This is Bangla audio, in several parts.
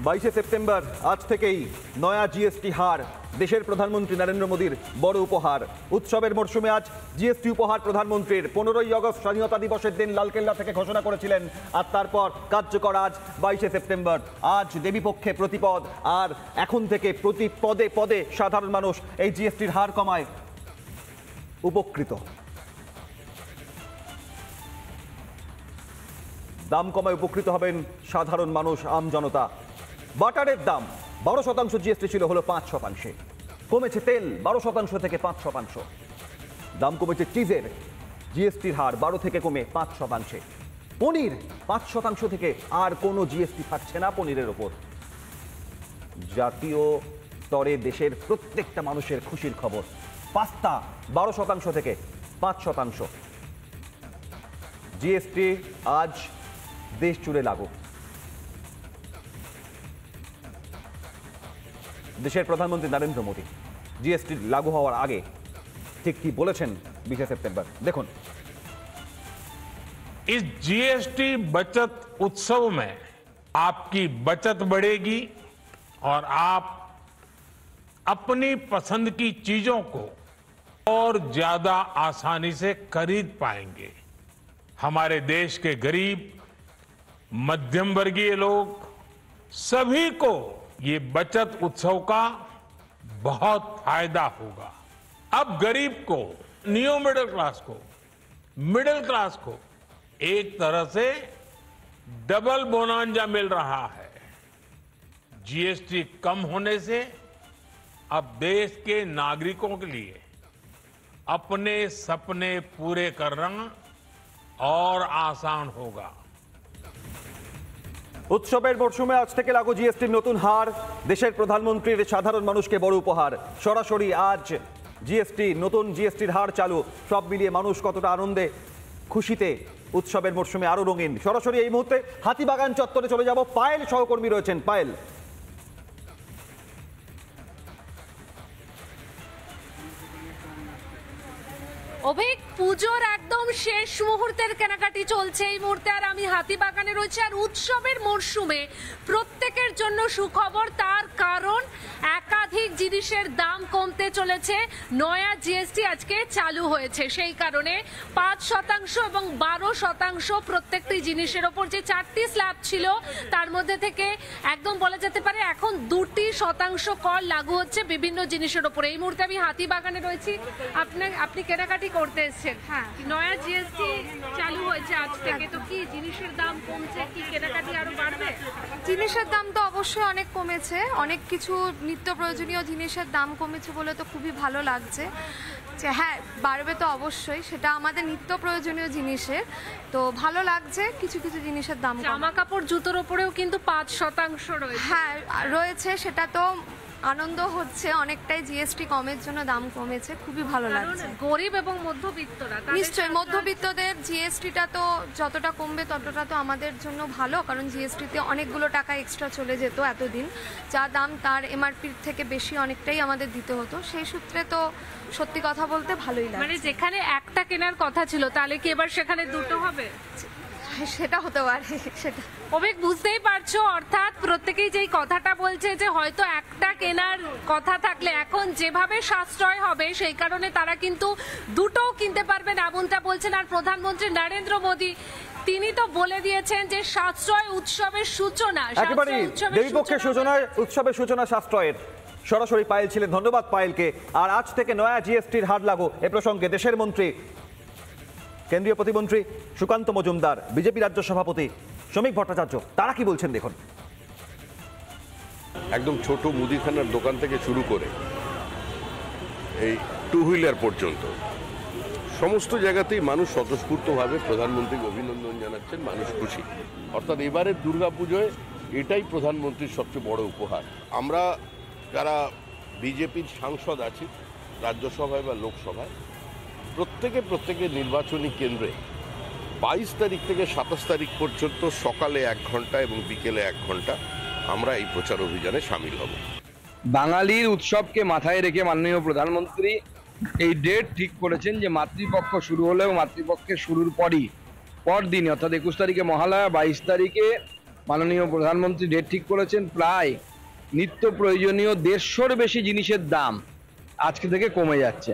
22 সেপ্টেম্বর আজ থেকেই নয়া জিএসটি হার দেশের প্রধানমন্ত্রী নরেন্দ্র মোদীর বড় উপহার। উৎসবের মরশুমে আজ জিএসটি উপহার প্রধানমন্ত্রীর। 15ই আগস্ট স্বাধীনতা দিবসের দিন লালকেল্লা থেকে ঘোষণা করেছিলেন, আর তারপর কার্যকর আজ 22 সেপ্টেম্বর। আজ দেবীপক্ষে প্রতিপদ, আর এখন থেকে প্রতি পদে পদে সাধারণ মানুষ এই জিএসটির হার কমায় উপকৃত। দাম কমায় উপকৃত হবেন সাধারণ মানুষ, আম জনতা। বাটারের দাম 12% জিএসটি ছিল, হলো 5%। কমেছে তেল 12% থেকে 5%। দাম কমেছে চিজের, জিএসটির হার 12 থেকে কমে 5%। পনির 5% থেকে আর কোনো জিএসটি থাকছে না পনিরের ওপর। জাতীয় স্তরে দেশের প্রত্যেকটা মানুষের খুশির খবর। পাস্তা 12% থেকে 5%। জিএসটি আজ দেশ জুড়ে লাগু। দেশের প্রধানমন্ত্রী নরেন্দ্র মোদী জিএসটি लागू হওয়ার আগে ঠিক কি বলেছেন 20 সেপ্টেম্বর দেখুন। इस जीएसटी बचत उत्सव में आपकी बचत बढ़ेगी और आप अपनी पसंद की चीजों को और ज्यादा आसानी से खरीद पाएंगे। हमारे देश के गरीब, मध्यम वर्गीय लोग, सभी को ये बचत उत्सव का बहुत फायदा होगा। अब गरीब को, नियो मिडिल क्लास को, मिडिल क्लास को एक तरह से डबल बोनांजा मिल रहा है। जीएसटी कम होने से अब देश के नागरिकों के लिए अपने सपने पूरे करना और आसान होगा। উৎসবের মরশুমে আজ থেকে লাগু জিএসটির নতুন হার। দেশের প্রধানমন্ত্রীর সাধারণ মানুষকে বড় উপহার। সরাসরি আজ জিএসটি, নতুন জিএসটির হার চালু। সব মিলিয়ে মানুষ কতটা আনন্দে, খুশিতে উৎসবের মরশুমে আরো রঙিন। সরাসরি এই মুহূর্তে হাতিবাগান চত্বরে চলে যাব। পায়েল সহকর্মী রয়েছেন। পায়েল, অভিক, পুজোর একদম শেষ মুহূর্তের কেনাকাটি চলছে এই মুহূর্তে, আর আমি হাতিবাগানে রয়েছে। আর উৎসবের মরশুমে প্রত্যেকের জন্য সুখবর, তার কারণ একাধিক জিনিসের দাম কমতে চলেছে। নয়া জিএসটি আজকে চালু হয়েছে, সেই কারণে 5% এবং 12% প্রত্যেকটি জিনিসের ওপর যে 4টি স্ল্যাব ছিল তার মধ্যে থেকে একদম বলা যেতে পারে এখন 2% কর লাগু হচ্ছে বিভিন্ন জিনিসের ওপর। এই মুহূর্তে আমি হাতিবাগানে রয়েছি। আপনি কেনাকাটি করতে এসেছেন। হ্যাঁ, নয়া জিএসটি চালু হয়েছে আজ থেকে, তো কি জিনিসের দাম কমছে, কি কেনাকাটি আরো বাড়বে? জিনিসের দাম তো অবশ্যই অনেক কমেছে, অনেক কিছু নিত্য প্রয়োজনীয় জিনিসের দাম কমেছে বলে তো খুবই ভালো লাগছে। যে হ্যাঁ, বাড়বে তো অবশ্যই, সেটা আমাদের নিত্য প্রয়োজনীয় জিনিসের, তো ভালো লাগছে। কিছু কিছু জিনিসের দাম, জামা কাপড় জুতোর ওপরেও কিন্তু 5% রয়েছে। হ্যাঁ রয়েছে, সেটা তো আনন্দ হচ্ছে অনেকটাই। জিএসটি কমের জন্য দাম কমেছে, খুবই ভালো লাগছে। গরিব এবং মধ্যবিত্তরা, নিশ্চয়ই মধ্যবিত্তদের জিএসটিটা তো যতটা কমবে ততটা তো আমাদের জন্য ভালো, কারণ জিএসটিতে অনেকগুলো টাকা এক্সট্রা চলে যেত এতদিন। যা দাম তার এমআরপির থেকে বেশি অনেকটাই আমাদের দিতে হতো। সেই সূত্রে তো সত্যি কথা বলতে ভালোই লাগে। মানে যেখানে একটা কেনার কথা ছিল, তাহলে কি এবার সেখানে দুটো হবে? সেটা হতে পারে, সেটা অভিক বুঝতেই পারছো। অর্থাৎ প্রত্যেকেই যেই কথাটা বলছে যে হয়তো একটা কেনার কথা থাকলে এখন যেভাবে সাশ্রয় হবে সেই কারণে তারা কিন্তু দুটোও কিনতে পারবেন, এমনটা বলছেন। আর প্রধানমন্ত্রী নরেন্দ্র মোদী তিনি তো বলে দিয়েছেন যে সাশ্রয় উৎসবের সূচনা, একেবারে দেবীপক্ষের সূচনায়, উৎসবের সূচনা সাশ্রয়ের। সরাসরি পায়েল ছিলেন, ধন্যবাদ পায়েলকে। আর আজ থেকে নয়া জিএসটির হার লাগু, এ প্রসঙ্গে দেশের মন্ত্রী, কেন্দ্রীয় প্রতিমন্ত্রী সুকান্ত মজুমদার, বিজেপি রাজ্য সভাপতি শ্রমিক ভট্টাচার্য, তারা কি বলছেন দেখুন। একদম ছোট মুদিখানার দোকান থেকে শুরু করে এই টু হুইলার পর্যন্ত সমস্ত জায়গাতেই মানুষ স্বতঃস্ফূর্তভাবে প্রধানমন্ত্রীকে অভিনন্দন জানাচ্ছেন, মানুষ খুশি। অর্থাৎ এবারের দুর্গাপুজোয় এটাই প্রধানমন্ত্রীর সবচেয়ে বড় উপহার। আমরা যারা বিজেপির সাংসদ আছি রাজ্যসভায় বা লোকসভায়, প্রত্যেকের নির্বাচনী কেন্দ্রে 22 তারিখ থেকে 27 তারিখ পর্যন্ত সকালে 1 ঘন্টা এবং বিকেলে 1 ঘন্টা আমরা এই প্রচার অভিযানে সামিল হব। বাঙালির উৎসবকে মাথায় রেখে মাননীয় প্রধানমন্ত্রী এই ডেট ঠিক করেছেন যে মাতৃপক্ষ শুরু হলেও মাতৃপক্ষের শুরুর পরদিন অর্থাৎ 21 তারিখে মহালয়া, 22 তারিখে মাননীয় প্রধানমন্ত্রী ডেট ঠিক করেছেন, প্রায় নিত্য প্রয়োজনীয় 150-র বেশি জিনিসের দাম আজকে থেকে কমে যাচ্ছে।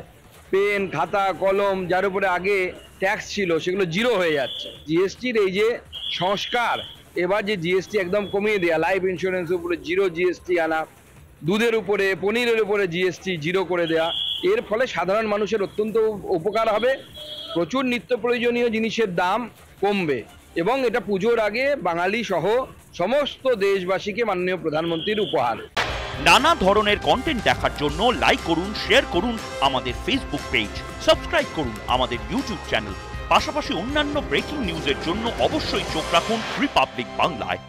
পেন, খাতা, কলম যার উপরে আগে ট্যাক্স ছিল সেগুলো জিরো হয়ে যাচ্ছে। জিএসটির এই যে সংস্কার, এবার যে জিএসটি একদম কমিয়ে দেওয়া, লাইফ ইন্স্যুরেন্সের উপরে জিরো জিএসটি আনা, দুধের উপরে, পনিরের উপরে জিএসটি জিরো করে দেওয়া, এর ফলে সাধারণ মানুষের অত্যন্ত উপকার হবে। প্রচুর নিত্য প্রয়োজনীয় জিনিসের দাম কমবে এবং এটা পুজোর আগে বাঙালি সহ সমস্ত দেশবাসীকে মাননীয় প্রধানমন্ত্রীর উপহার। নানা ধরনের কন্টেন্ট দেখার জন্য লাইক করুন, শেয়ার করুন আমাদের ফেসবুক পেজ, সাবস্ক্রাইব করুন আমাদের ইউটিউব চ্যানেল। পাশাপাশি অন্যান্য ব্রেকিং নিউজের জন্য অবশ্যই চোখ রাখুন রিপাবলিক বাংলায়।